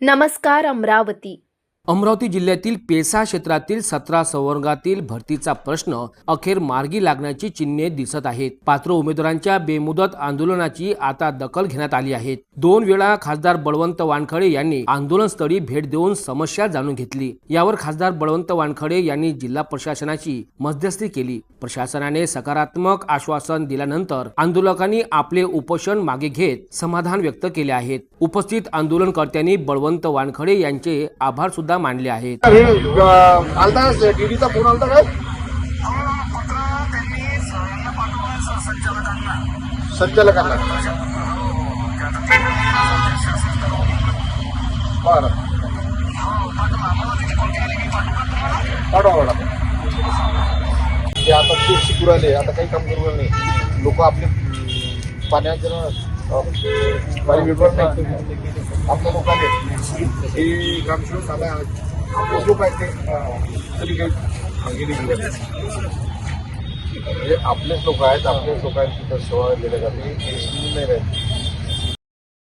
नमस्कार अमरावती। अमरावती जिल्ह्यातील पेसा क्षेत्रातील 17 संवर्गातील भरतीचा प्रश्न अखेर मार्गी लागण्याची चिन्हे दिसत आहेत। पात्र उमेदवारांच्या बेमुदत आंदोलनाची आता दखल घेण्यात आली आहे। 2 वेळा खासदार बळवंत वानखडे यांनी आंदोलनस्थळी भेट देऊन समस्या जाणून घेतली। यावर खासदार बळवंत वानखडे यांनी जिल्हा प्रशासनाची मध्यस्थी केली। प्रशासनाने सकारात्मक आश्वासन दिल्यानंतर आंदोलकांनी आपले उपोषण मागे घेत समाधान व्यक्त केले आहेत। उपस्थित आंदोलनकर्त्यांनी बळवंत वानखडे यांचे आभार सुद्धा मानले आहेत। डीडीचा फोन आलता काय संचालकांना? बरं पाठवा ते आता ते शिकू राहिले, आता काही काम करू नाही लोक आपले पाण्याचं पाणी विभाग नाही आपल्या लोकांनी हे ग्रामसेवक आता आपले लोक आहेत ते म्हणजे आपलेच लोक आहेत, आपल्याच लोकांची तर सेवा दिल्या जाते नाही राहत।